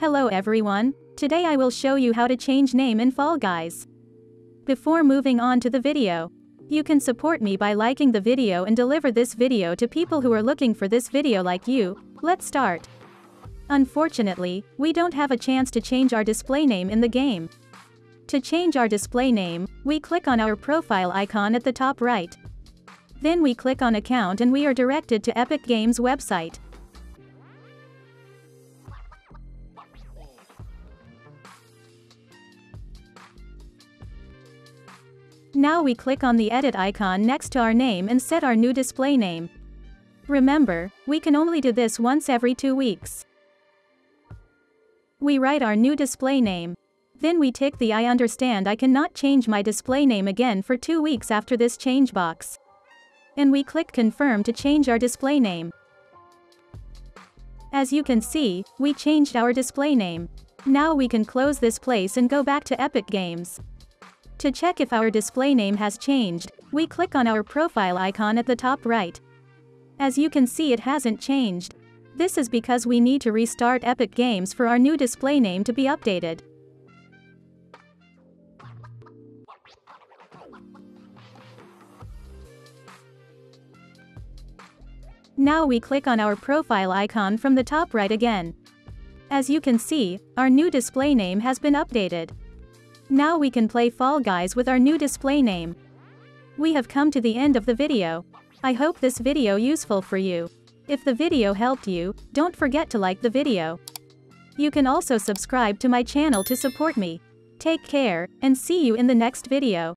Hello everyone, today I will show you how to change name in Fall Guys. Before moving on to the video, you can support me by liking the video and deliver this video to people who are looking for this video like you. Let's start. Unfortunately, we don't have a chance to change our display name in the game. To change our display name, we click on our profile icon at the top right. Then we click on account and we are directed to Epic Games website. Now we click on the edit icon next to our name and set our new display name. Remember, we can only do this once every 2 weeks. We write our new display name. Then we tick the I understand I cannot change my display name again for 2 weeks after this change box. And we click confirm to change our display name. As you can see, we changed our display name. Now we can close this place and go back to Epic Games. To check if our display name has changed, we click on our profile icon at the top right. As you can see, it hasn't changed. This is because we need to restart Epic Games for our new display name to be updated. Now we click on our profile icon from the top right again. As you can see, our new display name has been updated. Now we can play Fall Guys with our new display name. We have come to the end of the video. I hope this video useful for you. If the video helped you, don't forget to like the video. You can also subscribe to my channel to support me. Take care, and see you in the next video.